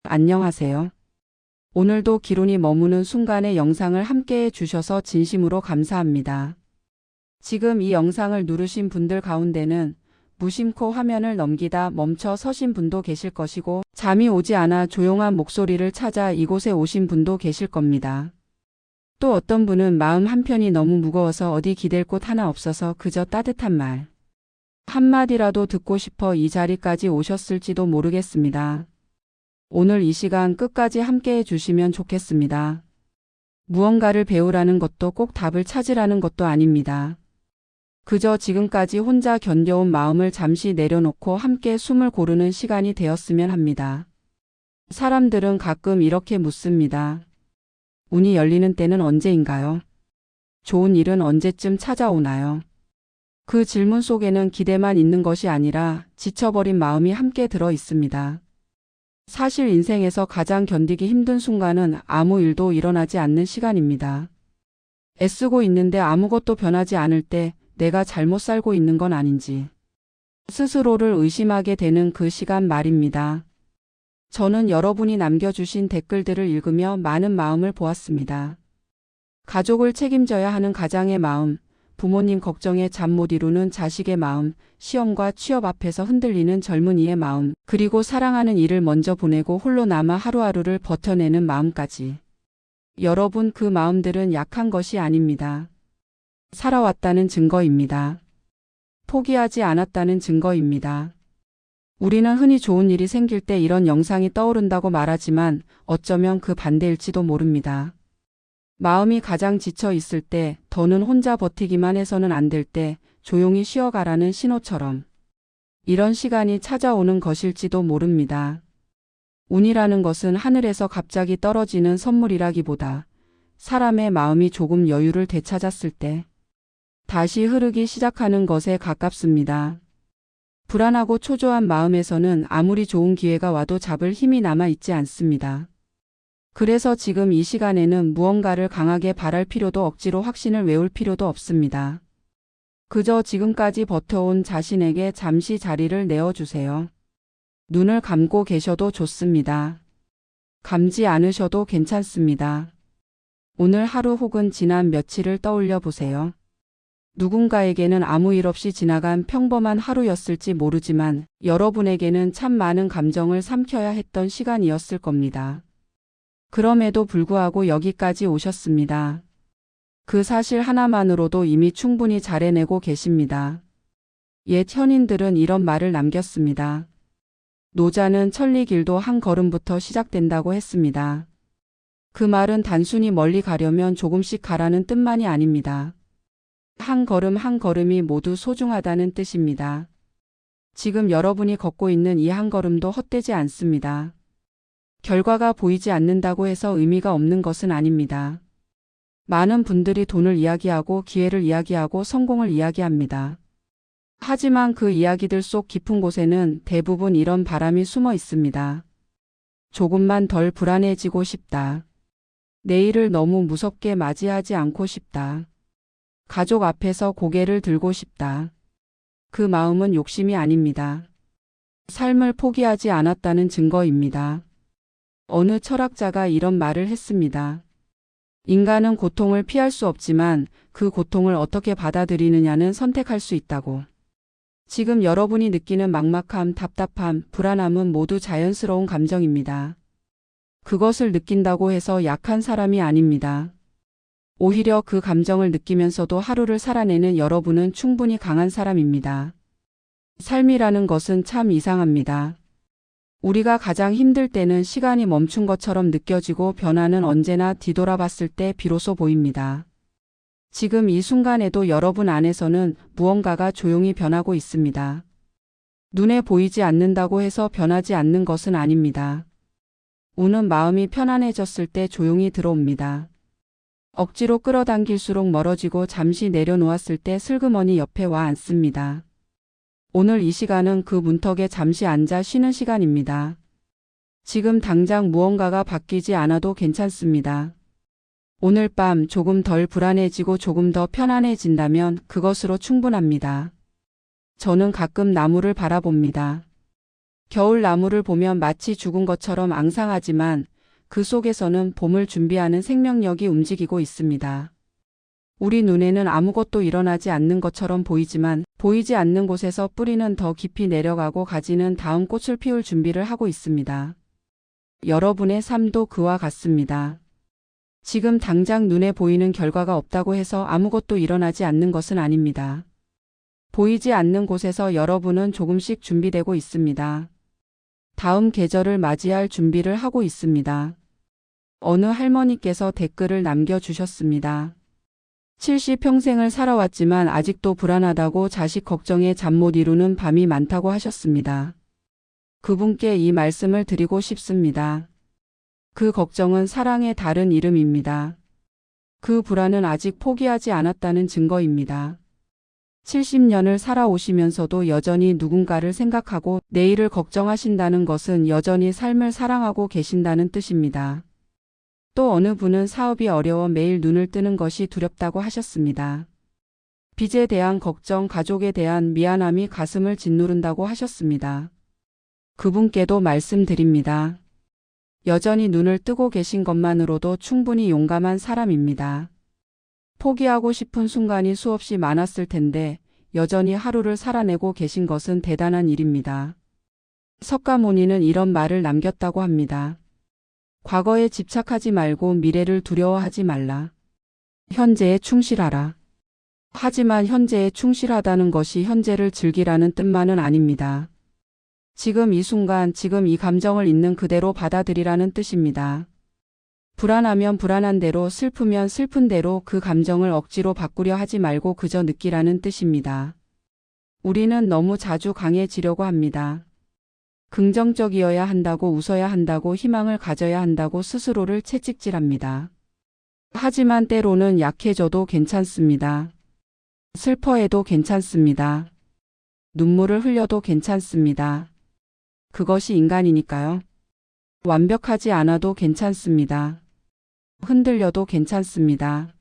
안녕하세요. 오늘도 기론이 머무는 순간의 영상을 함께 해주셔서 진심으로 감사합니다. 지금 이 영상을 누르신 분들 가운데는 무심코 화면을 넘기다 멈춰 서신 분도 계실 것이고, 잠이 오지 않아 조용한 목소리를 찾아 이곳에 오신 분도 계실 겁니다. 또 어떤 분은 마음 한편이 너무 무거워서 어디 기댈 곳 하나 없어서 그저 따뜻한 말 한마디라도 듣고 싶어 이 자리까지 오셨을지도 모르겠습니다. 오늘 이 시간 끝까지 함께 해주시면 좋겠습니다. 무언가를 배우라는 것도 꼭 답을 찾으라는 것도 아닙니다. 그저 지금까지 혼자 견뎌온 마음을 잠시 내려놓고 함께 숨을 고르는 시간이 되었으면 합니다. 사람들은 가끔 이렇게 묻습니다. 운이 열리는 때는 언제인가요? 좋은 일은 언제쯤 찾아오나요? 그 질문 속에는 기대만 있는 것이 아니라 지쳐버린 마음이 함께 들어 있습니다. 사실 인생에서 가장 견디기 힘든 순간은 아무 일도 일어나지 않는 시간입니다. 애쓰고 있는데 아무것도 변하지 않을 때 내가 잘못 살고 있는 건 아닌지 스스로를 의심하게 되는 그 시간 말입니다. 저는 여러분이 남겨주신 댓글들을 읽으며 많은 마음을 보았습니다. 가족을 책임져야 하는 가장의 마음, 부모님 걱정에 잠 못 이루는 자식의 마음, 시험과 취업 앞에서 흔들리는 젊은이의 마음, 그리고 사랑하는 이를 먼저 보내고 홀로 남아 하루하루를 버텨내는 마음까지. 여러분, 그 마음들은 약한 것이 아닙니다. 살아왔다는 증거입니다. 포기하지 않았다는 증거입니다. 우리는 흔히 좋은 일이 생길 때 이런 영상이 떠오른다고 말하지만 어쩌면 그 반대일지도 모릅니다. 마음이 가장 지쳐 있을 때, 더는 혼자 버티기만 해서는 안 될 때, 조용히 쉬어가라는 신호처럼 이런 시간이 찾아오는 것일지도 모릅니다. 운이라는 것은 하늘에서 갑자기 떨어지는 선물이라기보다 사람의 마음이 조금 여유를 되찾았을 때 다시 흐르기 시작하는 것에 가깝습니다. 불안하고 초조한 마음에서는 아무리 좋은 기회가 와도 잡을 힘이 남아 있지 않습니다. 그래서 지금 이 시간에는 무언가를 강하게 바랄 필요도 억지로 확신을 외울 필요도 없습니다. 그저 지금까지 버텨온 자신에게 잠시 자리를 내어주세요. 눈을 감고 계셔도 좋습니다. 감지 않으셔도 괜찮습니다. 오늘 하루 혹은 지난 며칠을 떠올려 보세요. 누군가에게는 아무 일 없이 지나간 평범한 하루였을지 모르지만 여러분에게는 참 많은 감정을 삼켜야 했던 시간이었을 겁니다. 그럼에도 불구하고 여기까지 오셨습니다. 그 사실 하나만으로도 이미 충분히 잘 해내고 계십니다. 옛 현인들은 이런 말을 남겼습니다. 노자는 천리길도 한 걸음부터 시작된다고 했습니다. 그 말은 단순히 멀리 가려면 조금씩 가라는 뜻만이 아닙니다. 한 걸음 한 걸음이 모두 소중하다는 뜻입니다. 지금 여러분이 걷고 있는 이 한 걸음도 헛되지 않습니다. 결과가 보이지 않는다고 해서 의미가 없는 것은 아닙니다. 많은 분들이 돈을 이야기하고 기회를 이야기하고 성공을 이야기합니다. 하지만 그 이야기들 속 깊은 곳에는 대부분 이런 바람이 숨어 있습니다. 조금만 덜 불안해지고 싶다. 내일을 너무 무섭게 맞이하지 않고 싶다. 가족 앞에서 고개를 들고 싶다. 그 마음은 욕심이 아닙니다. 삶을 포기하지 않았다는 증거입니다. 어느 철학자가 이런 말을 했습니다. 인간은 고통을 피할 수 없지만 그 고통을 어떻게 받아들이느냐는 선택할 수 있다고. 지금 여러분이 느끼는 막막함, 답답함, 불안함은 모두 자연스러운 감정입니다. 그것을 느낀다고 해서 약한 사람이 아닙니다. 오히려 그 감정을 느끼면서도 하루를 살아내는 여러분은 충분히 강한 사람입니다. 삶이라는 것은 참 이상합니다. 우리가 가장 힘들 때는 시간이 멈춘 것처럼 느껴지고 변화는 언제나 뒤돌아봤을 때 비로소 보입니다. 지금 이 순간에도 여러분 안에서는 무언가가 조용히 변하고 있습니다. 눈에 보이지 않는다고 해서 변하지 않는 것은 아닙니다. 운은 마음이 편안해졌을 때 조용히 들어옵니다. 억지로 끌어당길수록 멀어지고 잠시 내려놓았을 때 슬그머니 옆에 와 앉습니다. 오늘 이 시간은 그 문턱에 잠시 앉아 쉬는 시간입니다. 지금 당장 무언가가 바뀌지 않아도 괜찮습니다. 오늘 밤 조금 덜 불안해지고 조금 더 편안해진다면 그것으로 충분합니다. 저는 가끔 나무를 바라봅니다. 겨울 나무를 보면 마치 죽은 것처럼 앙상하지만 그 속에서는 봄을 준비하는 생명력이 움직이고 있습니다. 우리 눈에는 아무것도 일어나지 않는 것처럼 보이지만 보이지 않는 곳에서 뿌리는 더 깊이 내려가고 가지는 다음 꽃을 피울 준비를 하고 있습니다. 여러분의 삶도 그와 같습니다. 지금 당장 눈에 보이는 결과가 없다고 해서 아무것도 일어나지 않는 것은 아닙니다. 보이지 않는 곳에서 여러분은 조금씩 준비되고 있습니다. 다음 계절을 맞이할 준비를 하고 있습니다. 어느 할머니께서 댓글을 남겨주셨습니다. 70평생을 살아왔지만 아직도 불안하다고 자식 걱정에 잠 못 이루는 밤이 많다고 하셨습니다. 그분께 이 말씀을 드리고 싶습니다. 그 걱정은 사랑의 다른 이름입니다. 그 불안은 아직 포기하지 않았다는 증거입니다. 70년을 살아오시면서도 여전히 누군가를 생각하고 내일을 걱정하신다는 것은 여전히 삶을 사랑하고 계신다는 뜻입니다. 또 어느 분은 사업이 어려워 매일 눈을 뜨는 것이 두렵다고 하셨습니다. 빚에 대한 걱정, 가족에 대한 미안함이 가슴을 짓누른다고 하셨습니다. 그분께도 말씀드립니다. 여전히 눈을 뜨고 계신 것만으로도 충분히 용감한 사람입니다. 포기하고 싶은 순간이 수없이 많았을 텐데 여전히 하루를 살아내고 계신 것은 대단한 일입니다. 석가모니는 이런 말을 남겼다고 합니다. 과거에 집착하지 말고 미래를 두려워하지 말라. 현재에 충실하라. 하지만 현재에 충실하다는 것이 현재를 즐기라는 뜻만은 아닙니다. 지금 이 순간, 지금 이 감정을 있는 그대로 받아들이라는 뜻입니다. 불안하면 불안한 대로, 슬프면 슬픈 대로 그 감정을 억지로 바꾸려 하지 말고 그저 느끼라는 뜻입니다. 우리는 너무 자주 강해지려고 합니다. 긍정적이어야 한다고, 웃어야 한다고, 희망을 가져야 한다고 스스로를 채찍질합니다. 하지만 때로는 약해져도 괜찮습니다. 슬퍼해도 괜찮습니다. 눈물을 흘려도 괜찮습니다. 그것이 인간이니까요. 완벽하지 않아도 괜찮습니다. 흔들려도 괜찮습니다.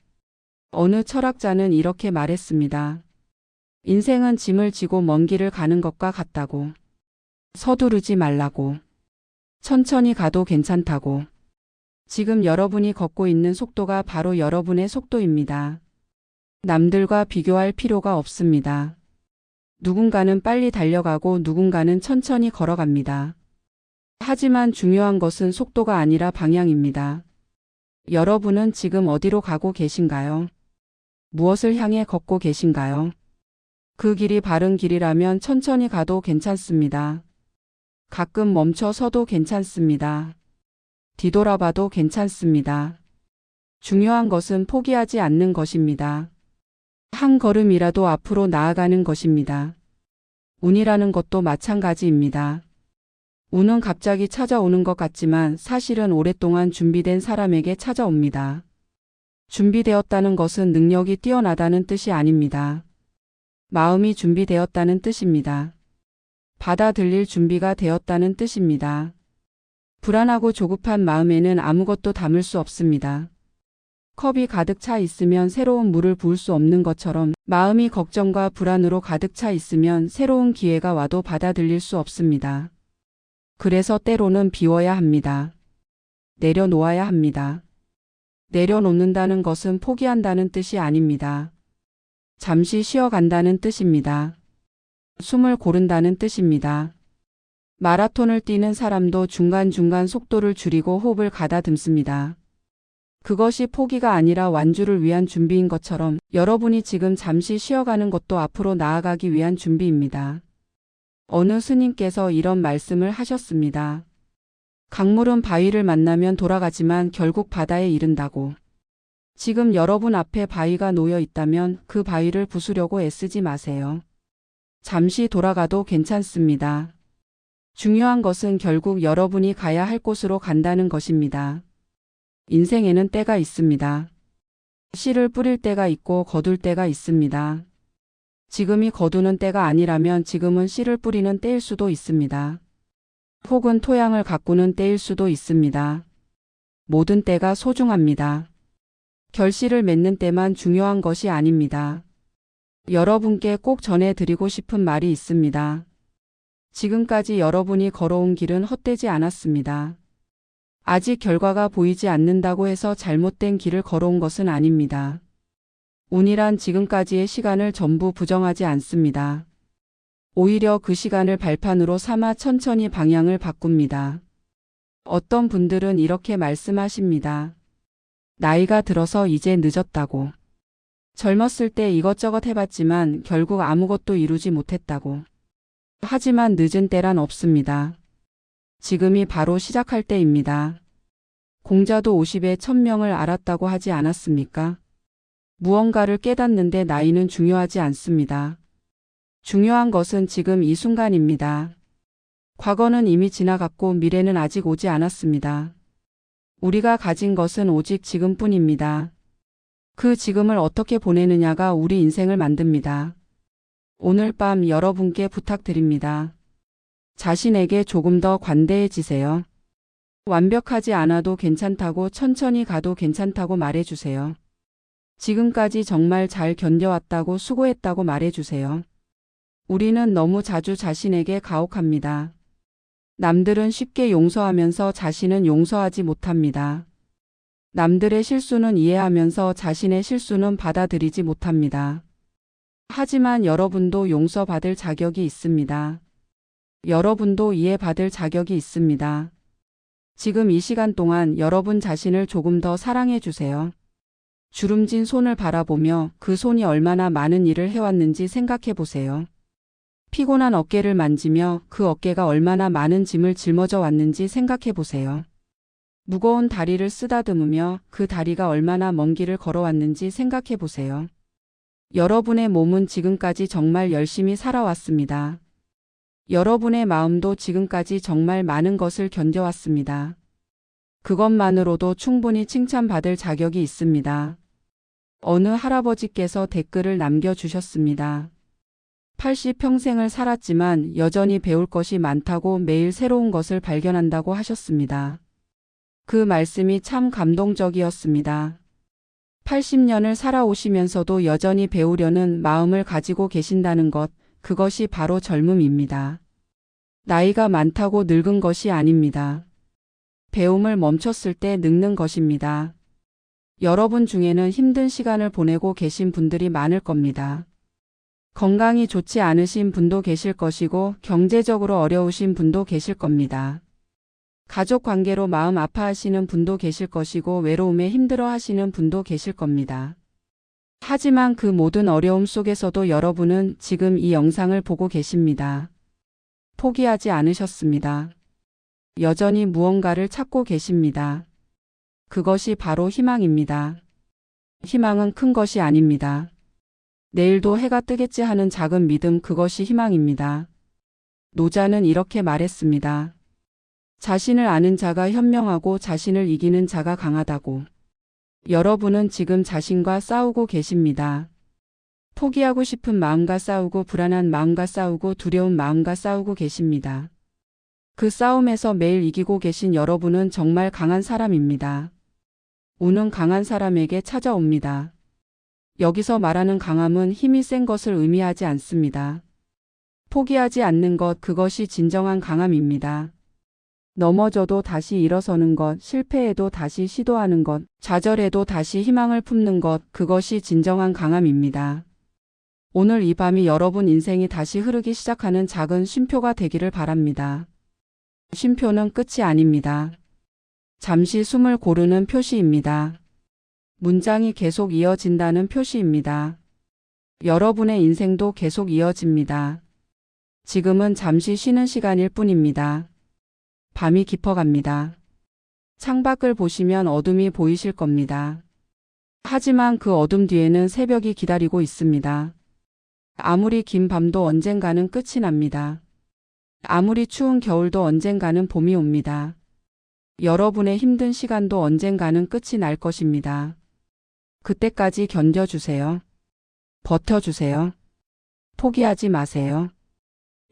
어느 철학자는 이렇게 말했습니다. 인생은 짐을 지고 먼 길을 가는 것과 같다고. 서두르지 말라고. 천천히 가도 괜찮다고. 지금 여러분이 걷고 있는 속도가 바로 여러분의 속도입니다. 남들과 비교할 필요가 없습니다. 누군가는 빨리 달려가고 누군가는 천천히 걸어갑니다. 하지만 중요한 것은 속도가 아니라 방향입니다. 여러분은 지금 어디로 가고 계신가요? 무엇을 향해 걷고 계신가요? 그 길이 바른 길이라면 천천히 가도 괜찮습니다. 가끔 멈춰 서도 괜찮습니다. 뒤돌아봐도 괜찮습니다. 중요한 것은 포기하지 않는 것입니다. 한 걸음이라도 앞으로 나아가는 것입니다. 운이라는 것도 마찬가지입니다. 운은 갑자기 찾아오는 것 같지만 사실은 오랫동안 준비된 사람에게 찾아옵니다. 준비되었다는 것은 능력이 뛰어나다는 뜻이 아닙니다. 마음이 준비되었다는 뜻입니다. 받아들일 준비가 되었다는 뜻입니다. 불안하고 조급한 마음에는 아무것도 담을 수 없습니다. 컵이 가득 차 있으면 새로운 물을 부을 수 없는 것처럼 마음이 걱정과 불안으로 가득 차 있으면 새로운 기회가 와도 받아들일 수 없습니다. 그래서 때로는 비워야 합니다. 내려놓아야 합니다. 내려놓는다는 것은 포기한다는 뜻이 아닙니다. 잠시 쉬어간다는 뜻입니다. 숨을 고른다는 뜻입니다. 마라톤을 뛰는 사람도 중간중간 속도를 줄이고 호흡을 가다듬습니다. 그것이 포기가 아니라 완주를 위한 준비인 것처럼 여러분이 지금 잠시 쉬어가는 것도 앞으로 나아가기 위한 준비입니다. 어느 스님께서 이런 말씀을 하셨습니다. 강물은 바위를 만나면 돌아가지만 결국 바다에 이른다고. 지금 여러분 앞에 바위가 놓여 있다면 그 바위를 부수려고 애쓰지 마세요. 잠시 돌아가도 괜찮습니다. 중요한 것은 결국 여러분이 가야 할 곳으로 간다는 것입니다. 인생에는 때가 있습니다. 씨를 뿌릴 때가 있고 거둘 때가 있습니다. 지금이 거두는 때가 아니라면 지금은 씨를 뿌리는 때일 수도 있습니다. 혹은 토양을 가꾸는 때일 수도 있습니다. 모든 때가 소중합니다. 결실을 맺는 때만 중요한 것이 아닙니다. 여러분께 꼭 전해드리고 싶은 말이 있습니다. 지금까지 여러분이 걸어온 길은 헛되지 않았습니다. 아직 결과가 보이지 않는다고 해서 잘못된 길을 걸어온 것은 아닙니다. 운이란 지금까지의 시간을 전부 부정하지 않습니다. 오히려 그 시간을 발판으로 삼아 천천히 방향을 바꿉니다. 어떤 분들은 이렇게 말씀하십니다. 나이가 들어서 이제 늦었다고. 젊었을 때 이것저것 해봤지만 결국 아무것도 이루지 못했다고. 하지만 늦은 때란 없습니다. 지금이 바로 시작할 때입니다. 공자도 50에 1000명을 알았다고 하지 않았습니까? 무언가를 깨닫는데 나이는 중요하지 않습니다. 중요한 것은 지금 이 순간입니다. 과거는 이미 지나갔고 미래는 아직 오지 않았습니다. 우리가 가진 것은 오직 지금뿐입니다. 그 지금을 어떻게 보내느냐가 우리 인생을 만듭니다. 오늘 밤 여러분께 부탁드립니다. 자신에게 조금 더 관대해지세요. 완벽하지 않아도 괜찮다고, 천천히 가도 괜찮다고 말해주세요. 지금까지 정말 잘 견뎌왔다고, 수고했다고 말해주세요. 우리는 너무 자주 자신에게 가혹합니다. 남들은 쉽게 용서하면서 자신은 용서하지 못합니다. 남들의 실수는 이해하면서 자신의 실수는 받아들이지 못합니다. 하지만 여러분도 용서받을 자격이 있습니다. 여러분도 이해받을 자격이 있습니다. 지금 이 시간 동안 여러분 자신을 조금 더 사랑해 주세요. 주름진 손을 바라보며 그 손이 얼마나 많은 일을 해왔는지 생각해 보세요. 피곤한 어깨를 만지며 그 어깨가 얼마나 많은 짐을 짊어져 왔는지 생각해 보세요. 무거운 다리를 쓰다듬으며 그 다리가 얼마나 먼 길을 걸어왔는지 생각해 보세요. 여러분의 몸은 지금까지 정말 열심히 살아왔습니다. 여러분의 마음도 지금까지 정말 많은 것을 견뎌왔습니다. 그것만으로도 충분히 칭찬받을 자격이 있습니다. 어느 할아버지께서 댓글을 남겨주셨습니다. 80평생을 살았지만 여전히 배울 것이 많다고 매일 새로운 것을 발견한다고 하셨습니다. 그 말씀이 참 감동적이었습니다. 80년을 살아오시면서도 여전히 배우려는 마음을 가지고 계신다는 것, 그것이 바로 젊음입니다. 나이가 많다고 늙은 것이 아닙니다. 배움을 멈췄을 때 늙는 것입니다. 여러분 중에는 힘든 시간을 보내고 계신 분들이 많을 겁니다. 건강이 좋지 않으신 분도 계실 것이고 경제적으로 어려우신 분도 계실 겁니다. 가족 관계로 마음 아파하시는 분도 계실 것이고 외로움에 힘들어하시는 분도 계실 겁니다. 하지만 그 모든 어려움 속에서도 여러분은 지금 이 영상을 보고 계십니다. 포기하지 않으셨습니다. 여전히 무언가를 찾고 계십니다. 그것이 바로 희망입니다. 희망은 큰 것이 아닙니다. 내일도 해가 뜨겠지 하는 작은 믿음, 그것이 희망입니다. 노자는 이렇게 말했습니다. 자신을 아는 자가 현명하고 자신을 이기는 자가 강하다고. 여러분은 지금 자신과 싸우고 계십니다. 포기하고 싶은 마음과 싸우고 불안한 마음과 싸우고 두려운 마음과 싸우고 계십니다. 그 싸움에서 매일 이기고 계신 여러분은 정말 강한 사람입니다. 운은 강한 사람에게 찾아옵니다. 여기서 말하는 강함은 힘이 센 것을 의미하지 않습니다. 포기하지 않는 것, 그것이 진정한 강함입니다. 넘어져도 다시 일어서는 것, 실패해도 다시 시도하는 것, 좌절해도 다시 희망을 품는 것, 그것이 진정한 강함입니다. 오늘 이 밤이 여러분 인생이 다시 흐르기 시작하는 작은 쉼표가 되기를 바랍니다. 쉼표는 끝이 아닙니다. 잠시 숨을 고르는 표시입니다. 문장이 계속 이어진다는 표시입니다. 여러분의 인생도 계속 이어집니다. 지금은 잠시 쉬는 시간일 뿐입니다. 밤이 깊어갑니다. 창밖을 보시면 어둠이 보이실 겁니다. 하지만 그 어둠 뒤에는 새벽이 기다리고 있습니다. 아무리 긴 밤도 언젠가는 끝이 납니다. 아무리 추운 겨울도 언젠가는 봄이 옵니다. 여러분의 힘든 시간도 언젠가는 끝이 날 것입니다. 그때까지 견뎌주세요. 버텨주세요. 포기하지 마세요.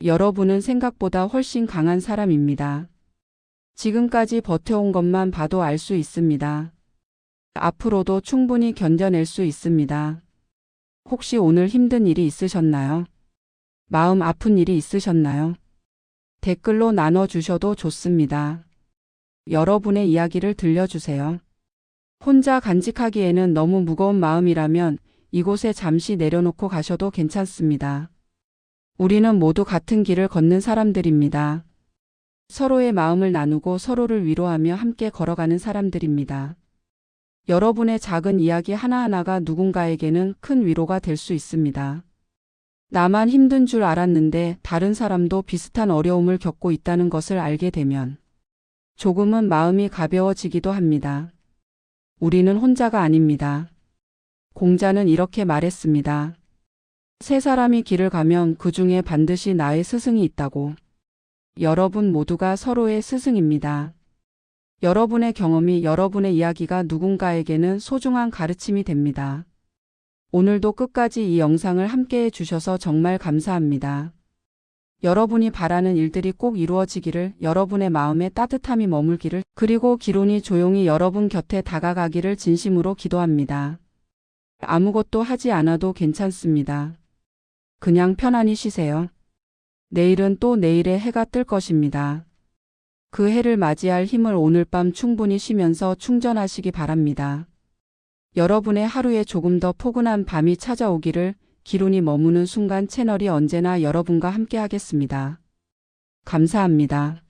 여러분은 생각보다 훨씬 강한 사람입니다. 지금까지 버텨온 것만 봐도 알 수 있습니다. 앞으로도 충분히 견뎌낼 수 있습니다. 혹시 오늘 힘든 일이 있으셨나요? 마음 아픈 일이 있으셨나요? 댓글로 나눠주셔도 좋습니다. 여러분의 이야기를 들려주세요. 혼자 간직하기에는 너무 무거운 마음이라면 이곳에 잠시 내려놓고 가셔도 괜찮습니다. 우리는 모두 같은 길을 걷는 사람들입니다. 서로의 마음을 나누고 서로를 위로하며 함께 걸어가는 사람들입니다. 여러분의 작은 이야기 하나하나가 누군가에게는 큰 위로가 될 수 있습니다. 나만 힘든 줄 알았는데 다른 사람도 비슷한 어려움을 겪고 있다는 것을 알게 되면 조금은 마음이 가벼워지기도 합니다. 우리는 혼자가 아닙니다. 공자는 이렇게 말했습니다. 세 사람이 길을 가면 그 중에 반드시 나의 스승이 있다고. 여러분 모두가 서로의 스승입니다. 여러분의 경험이, 여러분의 이야기가 누군가에게는 소중한 가르침이 됩니다. 오늘도 끝까지 이 영상을 함께 해주셔서 정말 감사합니다. 여러분이 바라는 일들이 꼭 이루어지기를, 여러분의 마음에 따뜻함이 머물기를, 그리고 기론이 조용히 여러분 곁에 다가가기를 진심으로 기도합니다. 아무것도 하지 않아도 괜찮습니다. 그냥 편안히 쉬세요. 내일은 또 내일의 해가 뜰 것입니다. 그 해를 맞이할 힘을 오늘 밤 충분히 쉬면서 충전하시기 바랍니다. 여러분의 하루에 조금 더 포근한 밤이 찾아오기를. 기론이 머무는 순간 채널이 언제나 여러분과 함께 하겠습니다. 감사합니다.